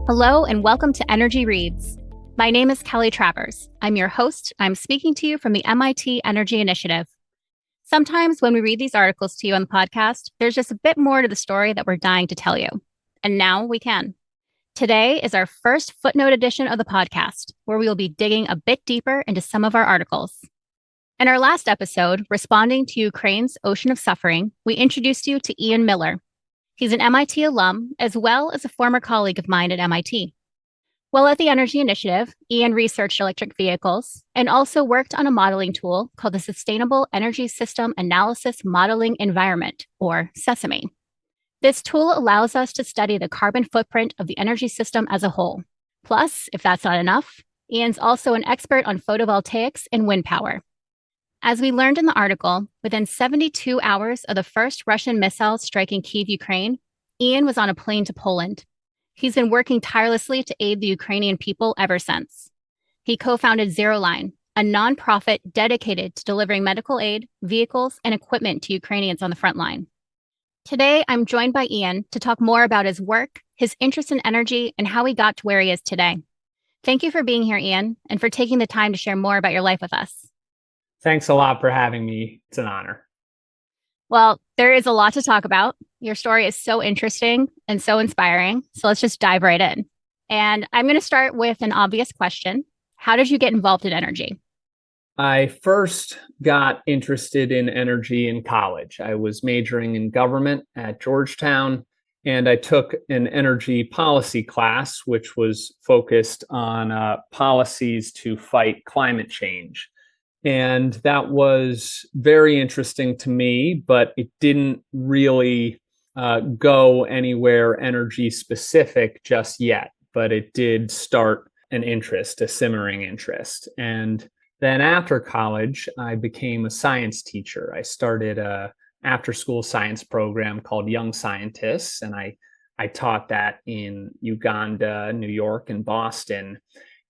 Hello and welcome to Energy Reads. My name is Kelly Travers. I'm your host. I'm speaking to you from the MIT Energy Initiative. Sometimes when we read these articles to you on the podcast, there's just a bit more to the story that we're dying to tell you. And now we can. Today is our first Footnote edition of the podcast, where we will be digging a bit deeper into some of our articles. In our last episode, responding to Ukraine's Ocean of Suffering, we introduced you to Ian Miller. He's an MIT alum, as well as a former colleague of mine at MIT. While at the Energy Initiative, Ian researched electric vehicles and also worked on a modeling tool called the Sustainable Energy System Analysis Modeling Environment, or SESAME. This tool allows us to study the carbon footprint of the energy system as a whole. Plus, if that's not enough, Ian's also an expert on photovoltaics and wind power. As we learned in the article, within 72 hours of the first Russian missile striking Kyiv, Ukraine, Ian was on a plane to Poland. He's been working tirelessly to aid the Ukrainian people ever since. He co-founded Zero Line, a nonprofit dedicated to delivering medical aid, vehicles, and equipment to Ukrainians on the front line. Today, I'm joined by Ian to talk more about his work, his interest in energy, and how he got to where he is today. Thank you for being here, Ian, and for taking the time to share more about your life with us. Thanks a lot for having me. It's an honor. Well, there is a lot to talk about. Your story is so interesting and so inspiring. So let's just dive right in. And I'm going to start with an obvious question. How did you get involved in energy? I first got interested in energy in college. I was majoring in government at Georgetown, and I took an energy policy class, which was focused on policies to fight climate change. And that was very interesting to me, but it didn't really go anywhere energy specific just yet. But it did start an interest, a simmering interest. And then after college, I became a science teacher. I started a after-school science program called Young Scientists, and I taught that in Uganda, New York, and Boston.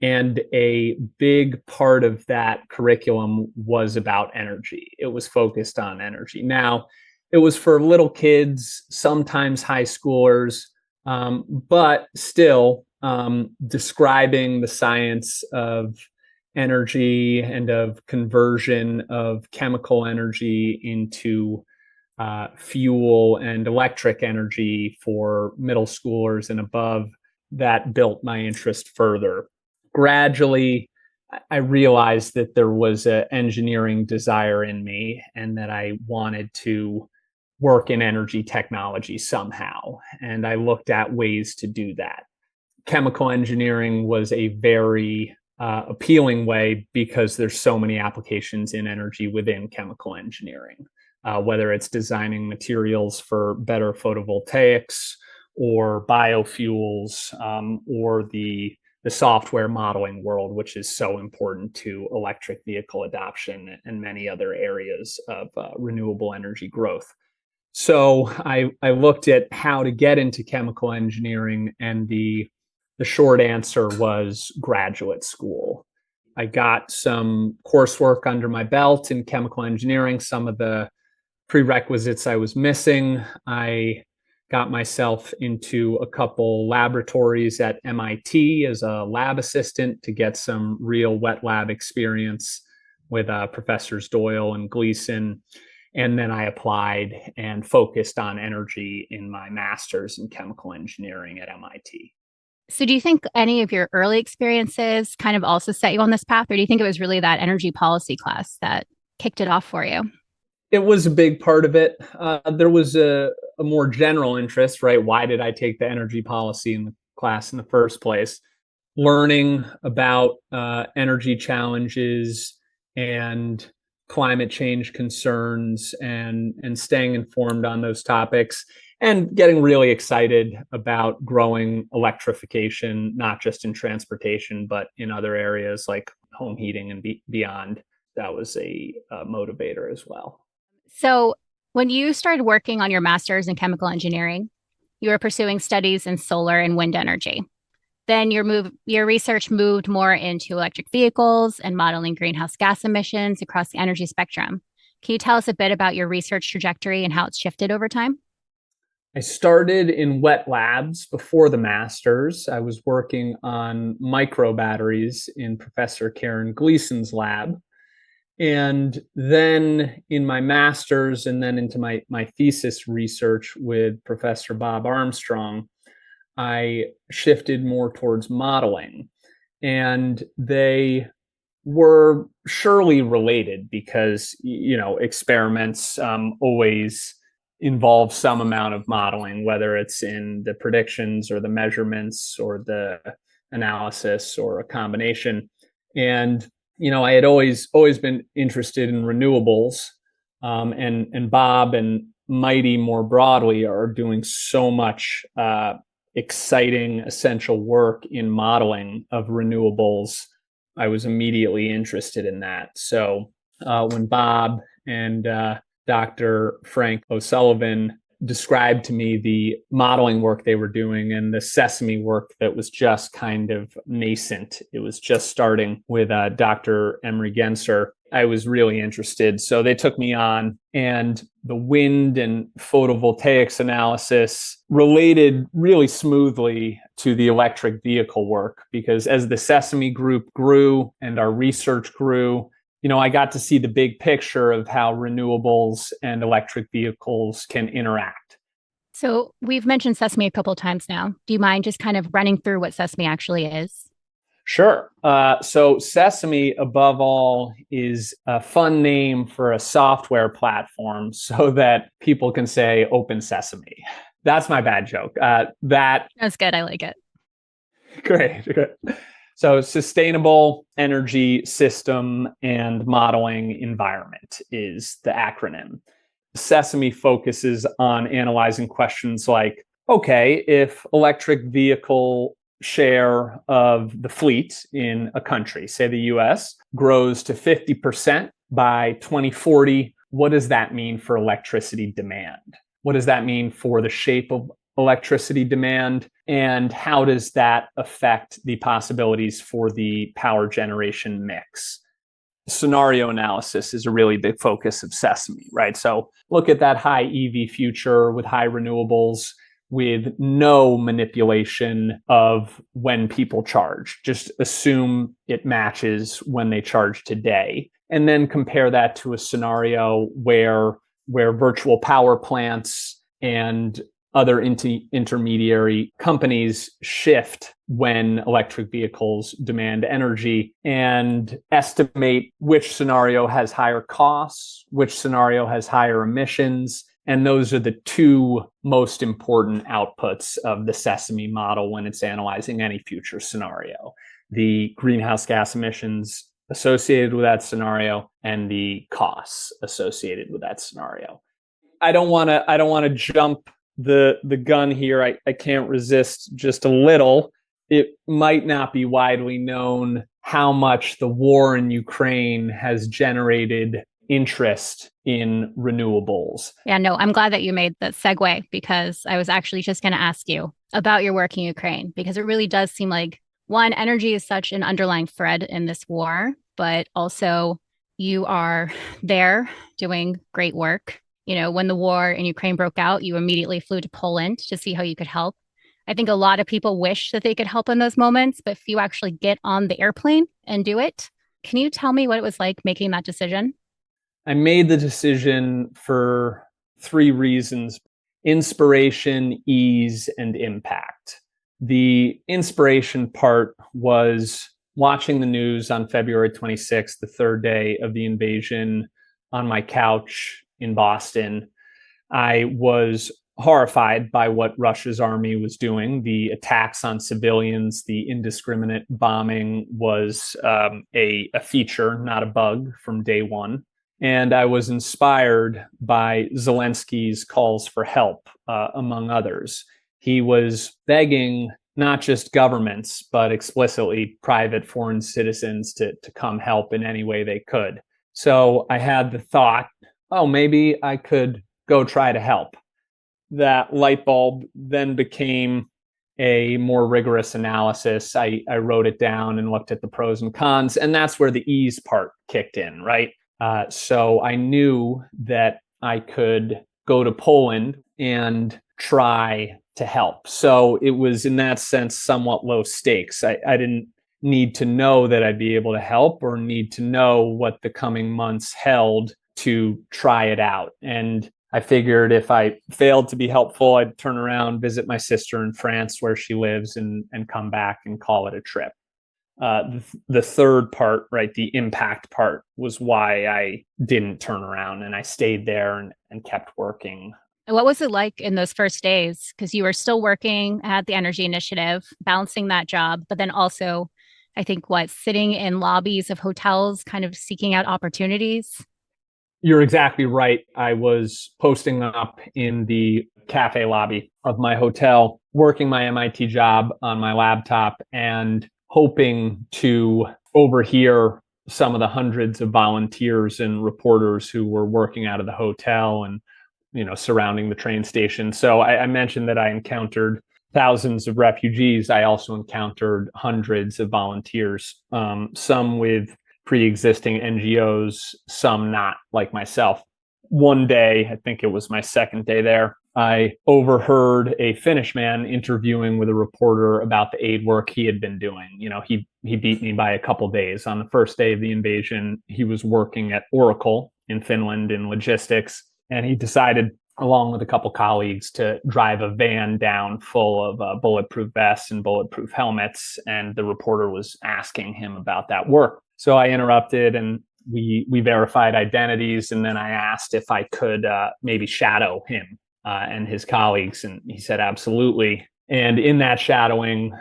And a big part of that curriculum was about energy. It was focused on energy. Now, it was for little kids, sometimes high schoolers, but still describing the science of energy and of conversion of chemical energy into fuel and electric energy for middle schoolers and above. That built my interest further. Gradually, I realized that there was an engineering desire in me and that I wanted to work in energy technology somehow. And I looked at ways to do that. Chemical engineering was a very appealing way because there's so many applications in energy within chemical engineering, whether it's designing materials for better photovoltaics or biofuels or the software modeling world, which is so important to electric vehicle adoption and many other areas of renewable energy growth. So I looked at how to get into chemical engineering, and the short answer was graduate school. I got some coursework under my belt in chemical engineering, some of the prerequisites I was missing. I got myself into a couple laboratories at MIT as a lab assistant to get some real wet lab experience with Professors Doyle and Gleason. And then I applied and focused on energy in my master's in chemical engineering at MIT. So do you think any of your early experiences kind of also set you on this path, or do you think it was really that energy policy class that kicked it off for you? It was a big part of it. There was a more general interest, right? Why did I take the energy policy in the class in the first place? Learning about energy challenges and climate change concerns and staying informed on those topics and getting really excited about growing electrification, not just in transportation, but in other areas like home heating and beyond. That was a motivator as well. So when you started working on your master's in chemical engineering, you were pursuing studies in solar and wind energy. Then your research moved more into electric vehicles and modeling greenhouse gas emissions across the energy spectrum. Can you tell us a bit about your research trajectory and how it's shifted over time? I started in wet labs before the master's. I was working on micro batteries in Professor Karen Gleason's lab. And then in my master's and then into my thesis research with Professor Bob Armstrong, I shifted more towards modeling. And they were surely related because, experiments always involve some amount of modeling, whether it's in the predictions or the measurements or the analysis or a combination. And I had always been interested in renewables, and Bob and Mighty more broadly are doing so much exciting, essential work in modeling of renewables. I was immediately interested in that. So when Bob and Dr. Frank O'Sullivan described to me the modeling work they were doing and the SESAME work that was just kind of nascent. It was just starting with Dr. Emery Genser. I was really interested. So they took me on, and the wind and photovoltaics analysis related really smoothly to the electric vehicle work, because as the SESAME group grew and our research grew, I got to see the big picture of how renewables and electric vehicles can interact. So we've mentioned SESAME a couple of times now. Do you mind just kind of running through what SESAME actually is? Sure. So SESAME, above all, is a fun name for a software platform so that people can say open sesame. That's my bad joke. That's good. I like it. Great. So sustainable energy system and modeling environment is the acronym. SESAME focuses on analyzing questions like, okay, if electric vehicle share of the fleet in a country, say the US, grows to 50% by 2040, what does that mean for electricity demand? What does that mean for the shape of electricity demand? And how does that affect the possibilities for the power generation mix? Scenario analysis is a really big focus of SESAME, right? So look at that high EV future with high renewables, with no manipulation of when people charge. Just assume it matches when they charge today. And then compare that to a scenario where virtual power plants and other intermediary companies shift when electric vehicles demand energy, and estimate which scenario has higher costs, which scenario has higher emissions. And those are the two most important outputs of the SESAME model when it's analyzing any future scenario: the greenhouse gas emissions associated with that scenario and the costs associated with that scenario. I don't want to jump the gun here. I can't resist just a little. It might not be widely known how much the war in Ukraine has generated interest in renewables. Yeah, no, I'm glad that you made that segue, because I was actually just going to ask you about your work in Ukraine, because it really does seem like, one, energy is such an underlying thread in this war, but also you are there doing great work. When the war in Ukraine broke out, you immediately flew to Poland to see how you could help. I think a lot of people wish that they could help in those moments, but few actually get on the airplane and do it. Can you tell me what it was like making that decision? I made the decision for three reasons: inspiration, ease, and impact. The inspiration part was watching the news on February 26th, the third day of the invasion, on my couch in Boston. I was horrified by what Russia's army was doing. The attacks on civilians, the indiscriminate bombing was a feature, not a bug, from day one. And I was inspired by Zelensky's calls for help, among others. He was begging not just governments, but explicitly private foreign citizens to come help in any way they could. So I had the thought, oh, maybe I could go try to help. That light bulb then became a more rigorous analysis. I wrote it down and looked at the pros and cons, and that's where the ease part kicked in, right? So I knew that I could go to Poland and try to help. So it was, in that sense, somewhat low stakes. I didn't need to know that I'd be able to help or need to know what the coming months held to try it out. And I figured if I failed to be helpful, I'd turn around, visit my sister in France where she lives, and come back and call it a trip. The third part, right, the impact part, was why I didn't turn around and I stayed there and kept working. What was it like in those first days? Because you were still working at the Energy Initiative, balancing that job, but then also, I think, sitting in lobbies of hotels, kind of seeking out opportunities? You're exactly right. I was posting up in the cafe lobby of my hotel, working my MIT job on my laptop and hoping to overhear some of the hundreds of volunteers and reporters who were working out of the hotel and surrounding the train station. So I mentioned that I encountered thousands of refugees. I also encountered hundreds of volunteers, some with pre-existing NGOs, some not, like myself. One day, I think it was my second day there, I overheard a Finnish man interviewing with a reporter about the aid work he had been doing. He beat me by a couple days. On the first day of the invasion, he was working at Oracle in Finland in logistics, and he decided, along with a couple colleagues, to drive a van down full of bulletproof vests and bulletproof helmets. And the reporter was asking him about that work. So I interrupted, and we verified identities. And then I asked if I could maybe shadow him and his colleagues. And he said, absolutely. And in that shadowing,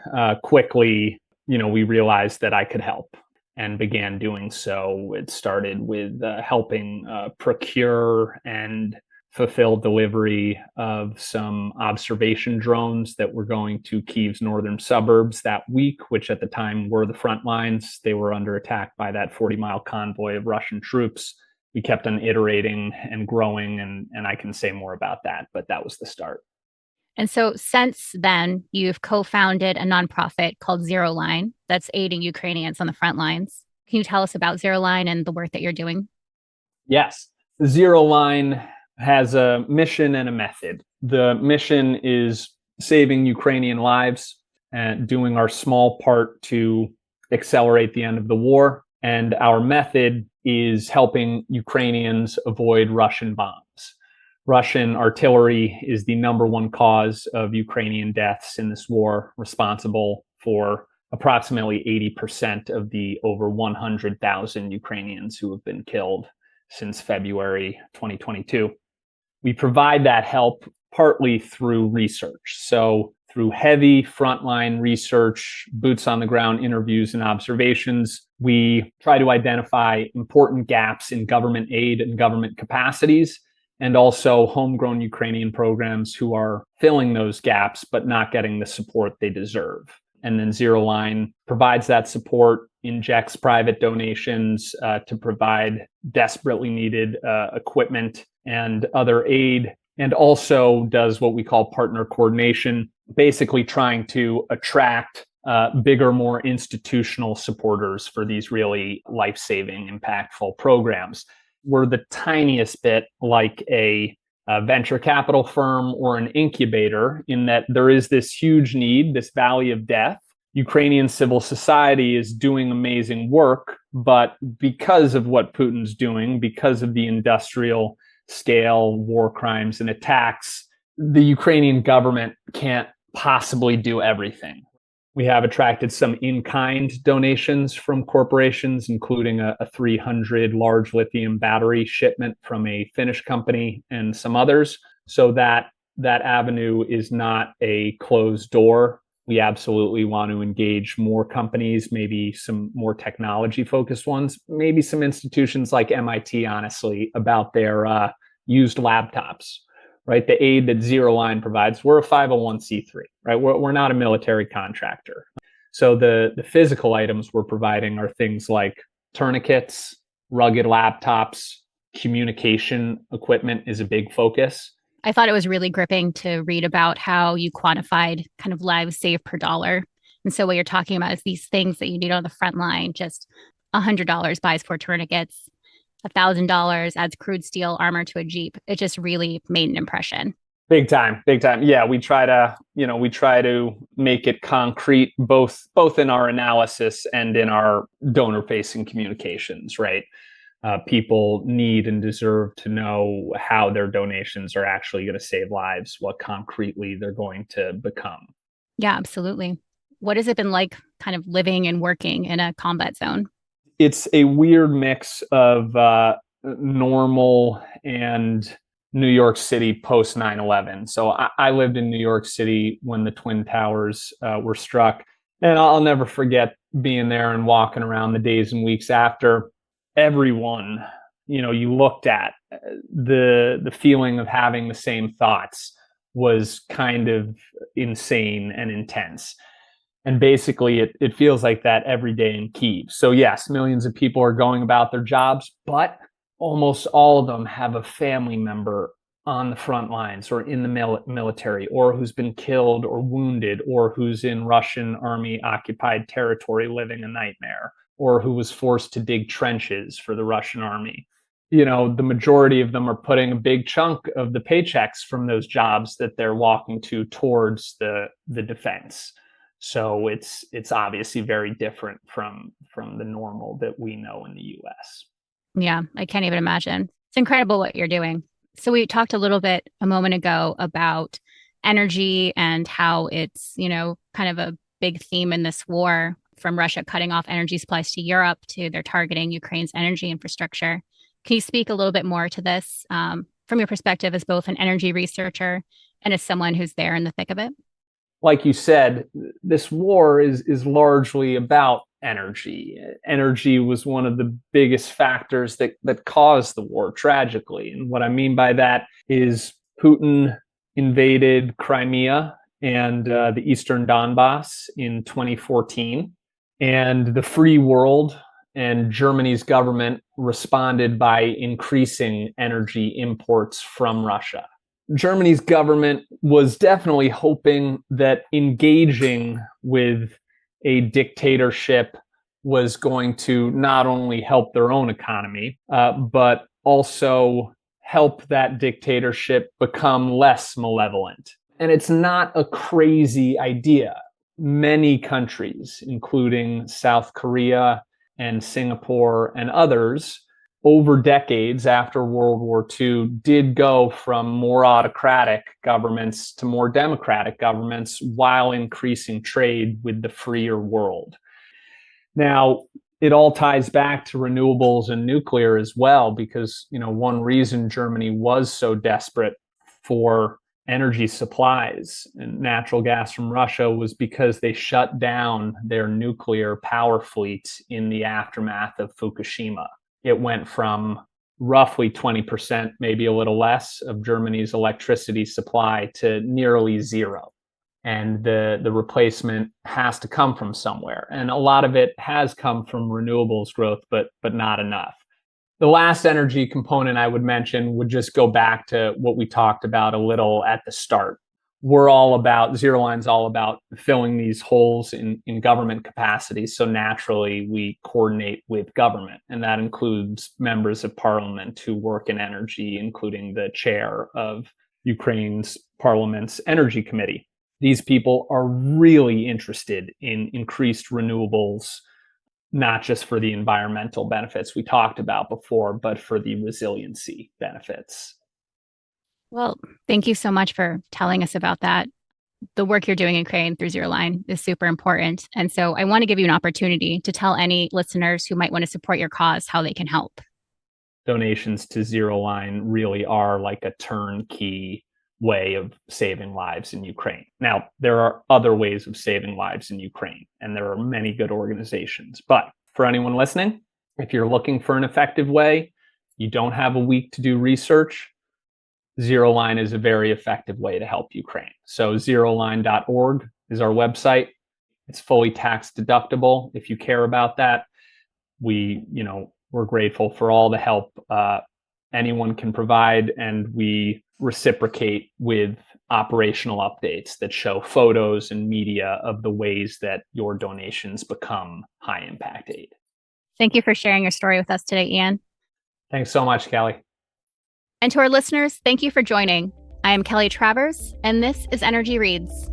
quickly, we realized that I could help and began doing so. It started with helping procure and fulfill delivery of some observation drones that were going to Kyiv's northern suburbs that week, which at the time were the front lines. They were under attack by that 40-mile convoy of Russian troops. We kept on iterating and growing, and I can say more about that, but that was the start. And so since then, you've co-founded a nonprofit called Zero Line that's aiding Ukrainians on the front lines. Can you tell us about Zero Line and the work that you're doing? Yes. Zero Line has a mission and a method. The mission is saving Ukrainian lives and doing our small part to accelerate the end of the war. And our method is helping Ukrainians avoid Russian bombs. Russian artillery is the number one cause of Ukrainian deaths in this war, responsible for approximately 80% of the over 100,000 Ukrainians who have been killed since February 2022. We provide that help partly through research. So through heavy frontline research, boots on the ground interviews and observations, we try to identify important gaps in government aid and government capacities, and also homegrown Ukrainian programs who are filling those gaps but not getting the support they deserve. And then Zero Line provides that support, injects private donations to provide desperately needed equipment and other aid, and also does what we call partner coordination, basically trying to attract bigger, more institutional supporters for these really life-saving, impactful programs. We're the tiniest bit like a venture capital firm or an incubator, in that there is this huge need, this valley of death. Ukrainian civil society is doing amazing work, but because of what Putin's doing, because of the industrial scale war crimes and attacks, the Ukrainian government can't possibly do everything. We have attracted some in-kind donations from corporations, including a 300 large lithium battery shipment from a Finnish company and some others. So that avenue is not a closed door. We absolutely want to engage more companies, maybe some more technology-focused ones, maybe some institutions like MIT, honestly, about their used laptops. Right, the aid that Zero Line provides, we're a 501c3, right? We're not a military contractor. So the physical items we're providing are things like tourniquets, rugged laptops, communication equipment is a big focus. I thought it was really gripping to read about how you quantified kind of lives saved per dollar. And so what you're talking about is these things that you need on the front line. Just $100 buys 4 tourniquets. $1,000 adds crude steel armor to a Jeep. It just really made an impression. Big time, big time. Yeah, we try to make it concrete both in our analysis and in our donor facing communications, right? People need and deserve to know how their donations are actually going to save lives, what concretely they're going to become. Yeah, absolutely. What has it been like kind of living and working in a combat zone? It's a weird mix of normal and New York City post 9/11. So I lived in New York City when the Twin Towers were struck. And I'll never forget being there and walking around the days and weeks after. Everyone, you looked at, the feeling of having the same thoughts was kind of insane and intense. And basically, it feels like that every day in Kyiv. So, yes, millions of people are going about their jobs, but almost all of them have a family member on the front lines or in the military, or who's been killed or wounded, or who's in Russian army occupied territory living a nightmare, or who was forced to dig trenches for the Russian army. The majority of them are putting a big chunk of the paychecks from those jobs that they're walking to towards the defense. So it's obviously very different from the normal that we know in the US. Yeah, I can't even imagine. It's incredible what you're doing. So we talked a little bit a moment ago about energy and how it's, kind of a big theme in this war, from Russia cutting off energy supplies to Europe to they're targeting Ukraine's energy infrastructure. Can you speak a little bit more to this from your perspective as both an energy researcher and as someone who's there in the thick of it? Like you said, this war is largely about energy. Energy was one of the biggest factors that caused the war, tragically. And what I mean by that is Putin invaded Crimea and the Eastern Donbass in 2014, and the free world and Germany's government responded by increasing energy imports from Russia. Germany's government was definitely hoping that engaging with a dictatorship was going to not only help their own economy, but also help that dictatorship become less malevolent. And it's not a crazy idea. Many countries, including South Korea and Singapore and others, over decades after World War II, did go from more autocratic governments to more democratic governments while increasing trade with the freer world. Now, it all ties back to renewables and nuclear as well, because one reason Germany was so desperate for energy supplies and natural gas from Russia was because they shut down their nuclear power fleet in the aftermath of Fukushima. It went from roughly 20%, maybe a little less, of Germany's electricity supply to nearly zero. And the replacement has to come from somewhere. And a lot of it has come from renewables growth, but not enough. The last energy component I would mention would just go back to what we talked about a little at the start. Zero Line's all about filling these holes in government capacity. So naturally, we coordinate with government, and that includes members of parliament who work in energy, including the chair of Ukraine's parliament's energy committee. These people are really interested in increased renewables, not just for the environmental benefits we talked about before, but for the resiliency benefits. Well, thank you so much for telling us about that. The work you're doing in Ukraine through Zero Line is super important. And so I want to give you an opportunity to tell any listeners who might want to support your cause how they can help. Donations to Zero Line really are like a turnkey way of saving lives in Ukraine. Now, there are other ways of saving lives in Ukraine, and there are many good organizations. But for anyone listening, if you're looking for an effective way, you don't have a week to do research, Zero Line is a very effective way to help Ukraine. So zeroline.org is our website. It's fully tax deductible if you care about that. We're grateful for all the help anyone can provide, and we reciprocate with operational updates that show photos and media of the ways that your donations become high impact aid. Thank you for sharing your story with us today, Ian. Thanks so much, Kelly. And to our listeners, thank you for joining. I am Kelly Travers, and this is Energy Reads.